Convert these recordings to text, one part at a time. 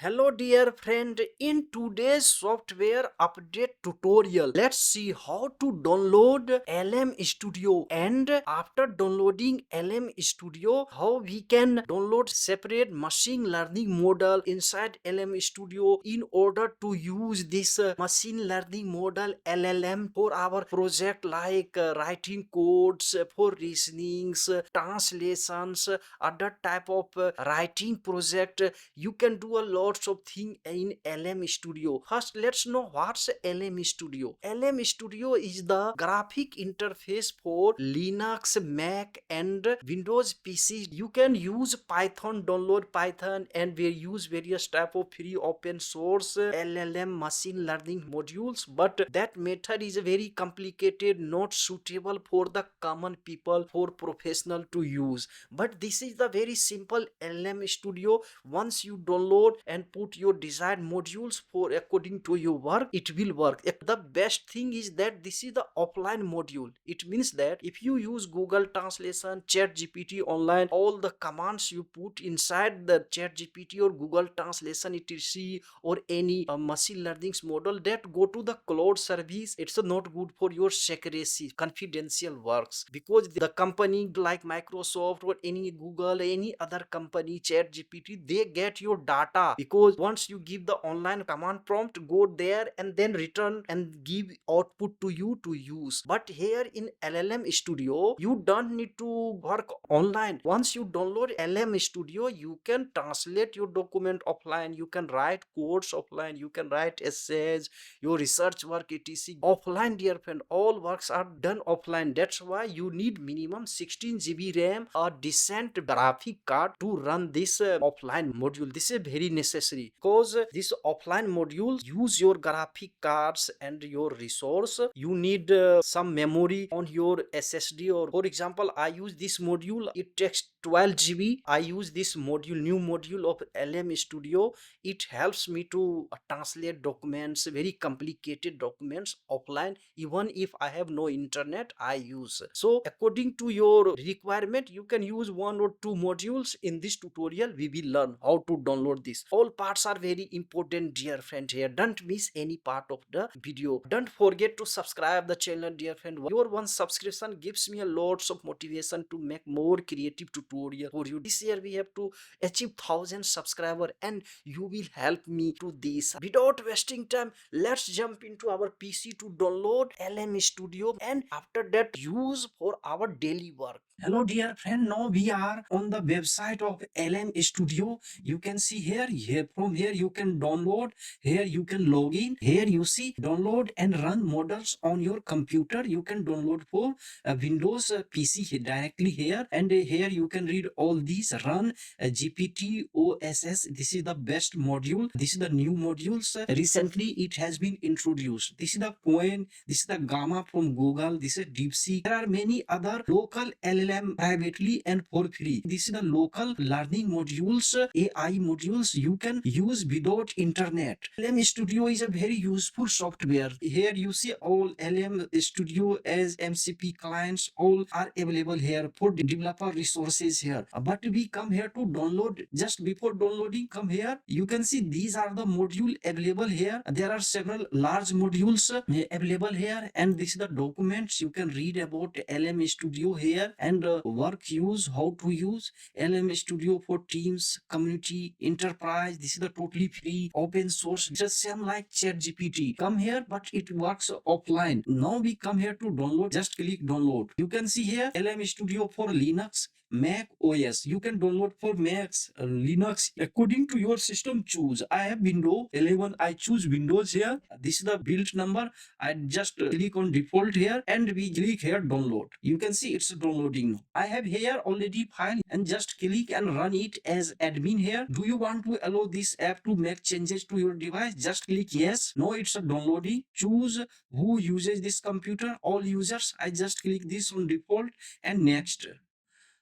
Hello dear friend, in today's software update tutorial, let's see how to download LM Studio, and after downloading LM Studio, how we can download separate machine learning model inside LM Studio in order to use this machine learning model LLM for our project like writing codes, for reasonings, translations, other type of writing project. You can do a lots of thing in LM Studio. First, let's know what's LM Studio. LM Studio is the graphic interface for Linux, Mac, and Windows PC. You can use Python, download Python, and we use various type of free open source LLM machine learning modules. But that method is very complicated, not suitable for the common people, for professional to use. But this is the very simple LM Studio. Once you download and put your desired modules for according to your work, it will work. The best thing is that this is the offline module. It means that if you use Google Translation, Chat GPT online, all the commands you put inside the Chat GPT or Google Translation etc, or any machine learning model, that go to the cloud service. It's not good for your secrecy confidential works, because the company like Microsoft or any Google, any other company, Chat GPT, they get your data, because once you give the online command prompt, go there and then return and give output to you to use. But here in LLM Studio, you don't need to work online. Once you download LM Studio, you can translate your document offline, you can write codes offline, you can write essays, your research work etc offline, dear friend. All works are done offline. That's why you need minimum 16 GB RAM, a decent graphic card to run this offline module. This is very necessary, because this offline module use your graphic cards and your resource. You need some memory on your SSD, or for example, I use this module, it takes 12 GB. I use this module, new module of LM Studio. It helps me to translate documents, very complicated documents offline, even if I have no internet. I use, so according to your requirement, you can use one or two modules. In this tutorial we will learn how to download this. All parts are very important, dear friend. Here, don't miss any part of the video. Don't forget to subscribe the channel, dear friend. Your one subscription gives me a lots of motivation to make more creative tutorial for you. This year we have to achieve 1000 subscriber, and you will help me to this. Without wasting time, let's jump into our PC to download LM Studio, and after that use for our daily work. Hello dear friend, now we are on the website of LM Studio. You can see here from here you can download, here you can log in, here you see download and run models on your computer. You can download for Windows PC directly here, and here you can read all these. Run GPT OSS, this is the best module. This is the new modules. Recently it has been introduced. This is the Coin, this is the Gamma from Google, this is DeepSeek. There are many other local LLM privately and for free. This is the local learning modules, AI modules you can use without internet. LM Studio is a very useful software. Here you see all LM Studio as MCP clients, all are available here for developer resources here. But we come here to download. Just before downloading, come here, you can see these are the module available here. There are several large modules available here, and this is the documents. You can read about LM Studio here, and work use, how to use LM Studio for teams, community, enterprise. This is the totally free open source, just same like ChatGPT. Come here, but it works offline. Now we come here to download. Just click download. You can see here LM Studio for Linux, Mac OS. You can download for Macs, Linux, according to your system. Choose. I have Windows 11. I choose Windows here. This is the build number. I just click on default here, and we click here download. You can see it's downloading now. I have here already file, and just click and run it as admin here. Do you want to allow this app to make changes to your device? Just click yes. Now it's downloading. Choose who uses this computer. All users. I just click this on default and next.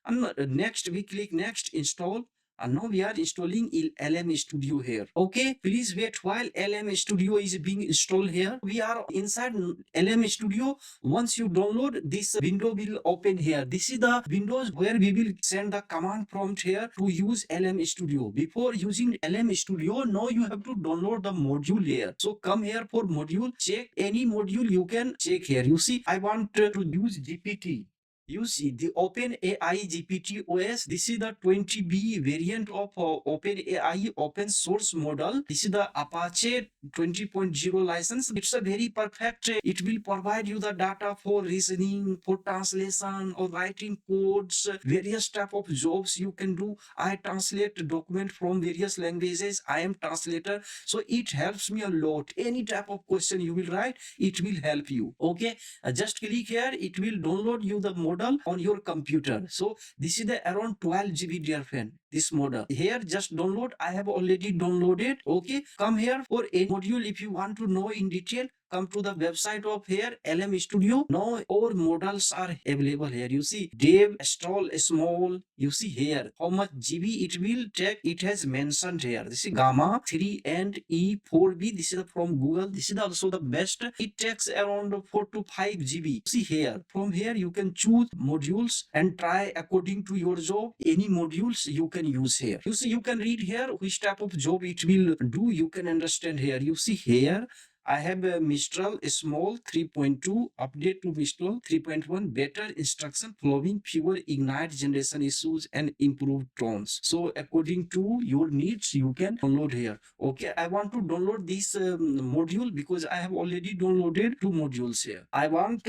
And next we click next, install. And now we are installing LM Studio here. Okay, please wait while LM Studio is being installed here. We are inside LM Studio. Once you download, this window will open here. This is the windows where we will send the command prompt here to use LM Studio. Before using LM Studio, now you have to download the module here. So come here for module, check any module you can check here. You see, I want to use GPT. You see the OpenAI GPT OS. This is the 20B variant of OpenAI open source model. This is the Apache 20.0 license. It's a very perfect. It will provide you the data for reasoning, for translation, or writing codes, various type of jobs you can do. I translate document from various languages. I am translator, so it helps me a lot. Any type of question you will write, it will help you. Okay, just click here. It will download you the model on your computer. So this is the around 12 GB, dear friend, this model here. Just download. I have already downloaded. Okay, come here for a module. If you want to know in detail, come to the website of here LM Studio. Now our models are available here. You see Dev, Astral, Small. You see here how much GB it will take. It has mentioned here. This is Gamma 3 and E4B. This is from Google. This is also the best. It takes around 4 to 5 GB. See here. From here you can choose modules and try according to your job. Any modules you can use here. You see, you can read here which type of job it will do. You can understand here. You see here, I have a Mistral Small 3.2, update to Mistral 3.1, better instruction following fewer ignite generation issues and improved tones. So according to your needs, you can download here. Okay, I want to download this module because I have already downloaded 2 modules here. I want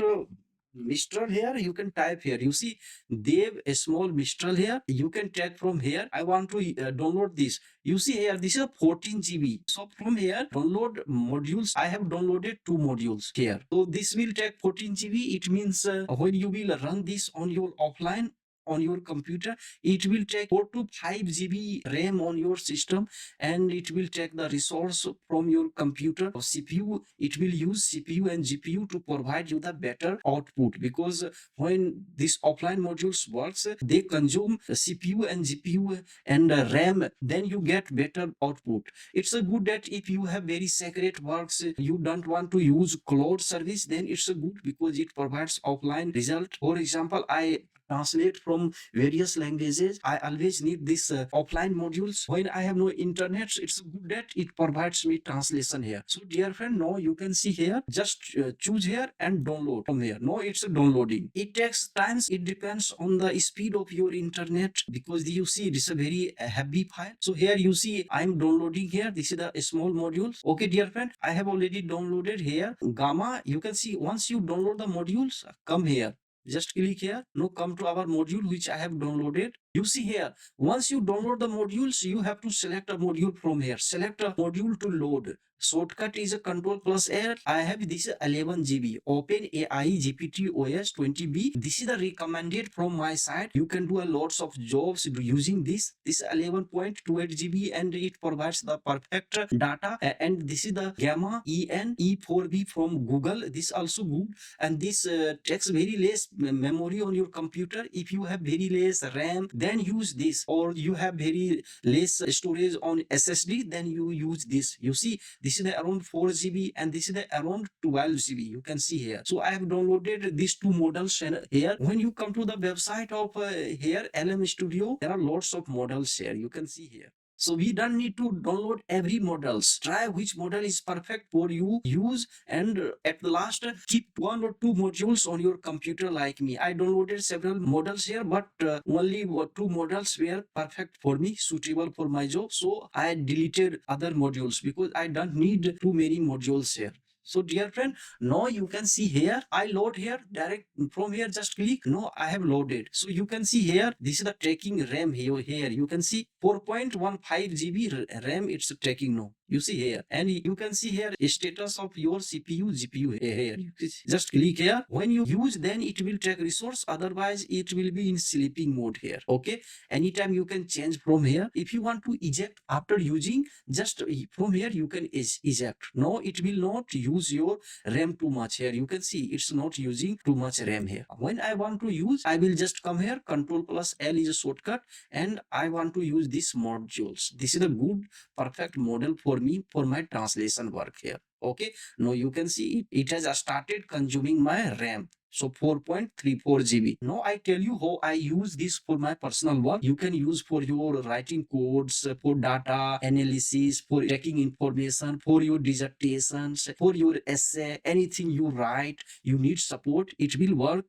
Mistral here, you can type here. You see, Dev a small Mistral here. You can take from here. I want to download this. You see here, this is a 14 GB. So from here, download modules. I have downloaded 2 modules here. So this will take 14 GB. It means when you will run this on your offline on your computer, it will take 4 to 5 GB RAM on your system, and it will take the resource from your computer or CPU. It will use CPU and GPU to provide you the better output, because when this offline modules works, they consume CPU and GPU and RAM, then you get better output. It's a good that if you have very secret works, you don't want to use cloud service, then it's a good because it provides offline result. For example, I translate from various languages. I always need this offline modules. When I have no internet, it's good that it provides me translation here. So dear friend, now you can see here, just choose here and download from here. Now it's downloading. It takes times. It depends on the speed of your internet, because you see this is a very heavy file. So here you see I'm downloading here. This is the small modules. Okay dear friend, I have already downloaded here Gamma. You can see once you download the modules, come here. Just click here. Now come to our module which I have downloaded. You see here, once you download the modules, you have to select a module from here. Select a module to load. Shortcut is a Control plus L. I have this 11 GB OpenAI GPT OS 20B. This is the recommended from my side. You can do a lots of jobs using this. This 11.28 GB, and it provides the perfect data. And this is the Gamma EN E4B from Google. This also good, and this takes very less memory on your computer. If you have very less RAM, then use this, or you have very less storage on SSD, then you use this. You see, this is the around 4 GB and this is the around 12 GB. You can see here. So I have downloaded these 2 models here. When you come to the website of here LM Studio, there are lots of models here. You can see here. So we don't need to download every models. Try which model is perfect for you use, and at the last keep 1 or 2 modules on your computer like me. I downloaded several models here, but only 2 models were perfect for me, suitable for my job. So I deleted other modules because I don't need too many modules here. So dear friend, now you can see here, I load here direct from here, just click. No, I have loaded. So you can see here, this is the tracking RAM here. You can see 4.15 GB RAM it's taking now. You see here, and you can see here status of your CPU, GPU here. You just click here. When you use, then it will take resource. Otherwise, it will be in sleeping mode here. Okay. Anytime you can change from here. If you want to eject after using, just from here you can eject. No, it will not use your RAM too much here. You can see it's not using too much RAM here. When I want to use, I will just come here. Control plus L is a shortcut, and I want to use these modules. This is a good perfect model for me for my translation work here. Okay, now you can see it has started consuming my RAM. So 4.34 GB. Now I tell you how I use this for my personal work. You can use for your writing codes, for data analysis, for checking information, for your dissertations, for your essay, anything you write, you need support. It will work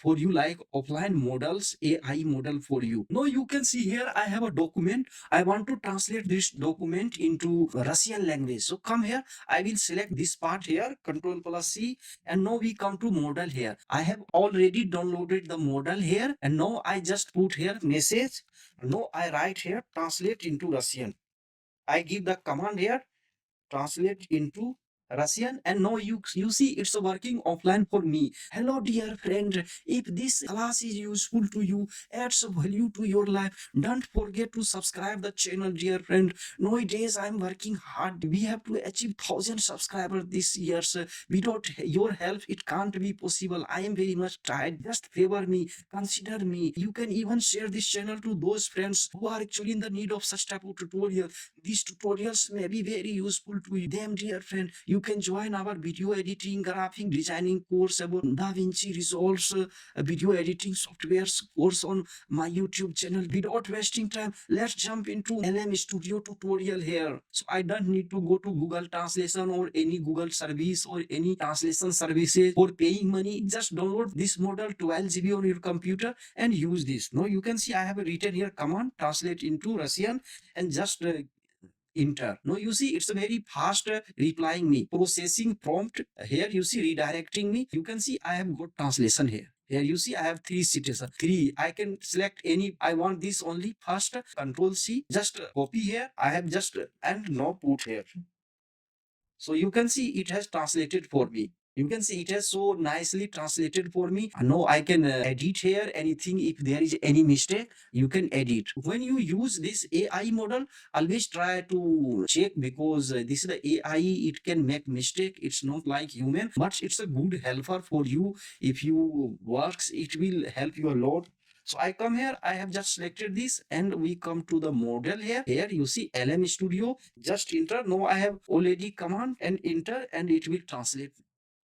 for you like offline models, AI model for you. Now you can see here I have a document. I want to translate this document into Russian language. So come here, I will select this part here, Control plus C, and now we come to model here. I have already downloaded the model here, and now I just put here message. Now I write here translate into Russian. I give the command here translate into Russian, and now you see it's working offline for me. Hello dear friend, if this class is useful to you, adds value to your life, don't forget to subscribe the channel dear friend. Nowadays I'm working hard. We have to achieve 1,000 subscribers this year. So without your help it can't be possible. I am very much tired. Just favor me, consider me. You can even share this channel to those friends who are actually in the need of such type of tutorial. These tutorials may be very useful to them, dear friend. You can join our video editing, graphic designing course about DaVinci Resolve, video editing softwares course on my YouTube channel. Without wasting time, let's jump into LM Studio tutorial here. So I don't need to go to Google Translation or any Google service or any translation services for paying money. Just download this model 12 GB on your computer and use this. Now you can see I have written here command translate into Russian, and just enter. Now you see it's a very fast replying me. Processing prompt here you see redirecting me. You can see I have got translation here. Here you see I have three citizens. Three. I can select any. I want this only. First Control C. Just copy here. I have just and now put here. So you can see it has translated for me. You can see it has so nicely translated for me. Now I can edit here anything. If there is any mistake, you can edit. When you use this AI model, always try to check, because this is the AI, it can make mistake. It's not like human, but it's a good helper for you. If you works, it will help you a lot. So I come here, I have just selected this, and we come to the model here. Here you see LM Studio, just enter. Now I have already command and enter, and it will translate.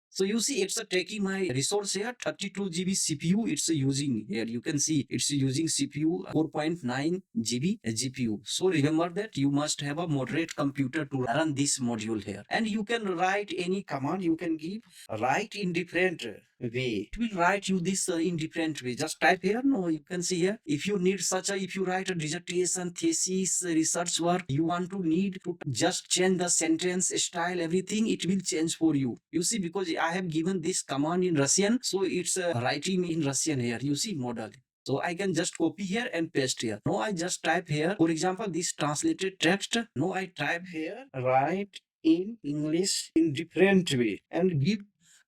So you see it's taking my resource here, 32 GB CPU it's using here. You can see it's using CPU 4.9 GB GPU. So remember that you must have a moderate computer to run this module here. And you can write any command you can give, write in different way. It will write you this in different way. Just type here. No, you can see here. If you need such a, if you write a dissertation, thesis, research work, you want to need to just change the sentence style, everything, it will change for you. You see, because I have given this command in Russian, so it's writing in Russian here. You see model. So I can just copy here and paste here. Now I just type here. For example, this translated text. Now I type here, write in English in different way and give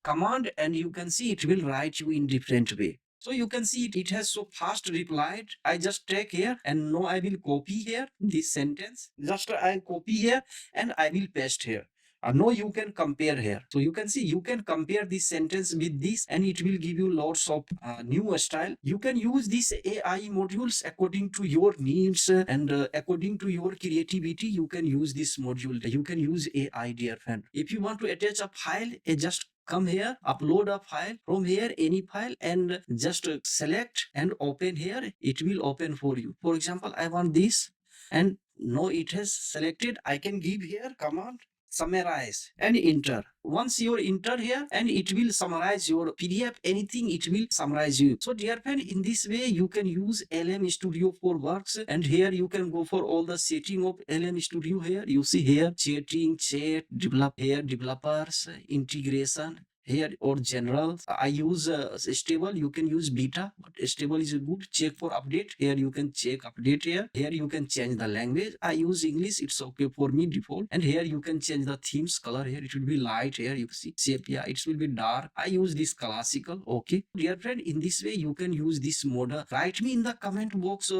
command, and you can see it will write you in different way. So you can see it has so fast replied. I just take here, and now I will copy here this sentence. Just I copy here and I will paste here. Now you can compare here. So you can see you can compare this sentence with this, and it will give you lots of new style. You can use these AI modules according to your needs and according to your creativity. You can use this module. You can use AI, dear friend. If you want to attach a file, just come here, upload a file from here, any file, and just select and open here. It will open for you. For example, I want this, and now it has selected. I can give here command summarize and enter. Once you enter here, and it will summarize your PDF, anything, it will summarize you. So dear friend, in this way you can use LM Studio for works, and here you can go for all the setting of LM Studio. Here you see here chatting, chat, develop here, developers, integration. here, or general. I use stable. You can use beta, but stable is good. Check for update. Here you can check update here. Here you can change the language. I use English. It's okay for me default. And here you can change the themes color. Here it will be light. Here you see sepia. It will be dark. I use this classical. Okay, dear friend. In this way you can use this model. Write me in the comment box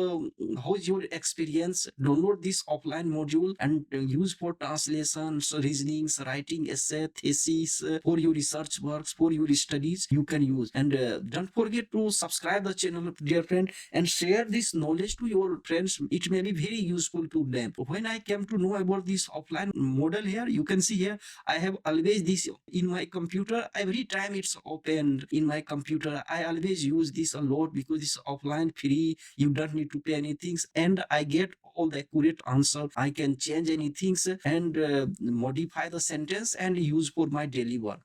how is your experience. Download this offline module and use for translations, reasonings, writing essay, thesis, for your research works, for your studies. You can use, and don't forget to subscribe the channel, dear friend, and share this knowledge to your friends. It may be very useful to them. When I came to know about this offline model, here you can see here I have always this in my computer. Every time it's opened in my computer, I always use this a lot because it's offline, free. You don't need to pay anything, and I get all the accurate answer. I can change anything and modify the sentence and use for my daily work.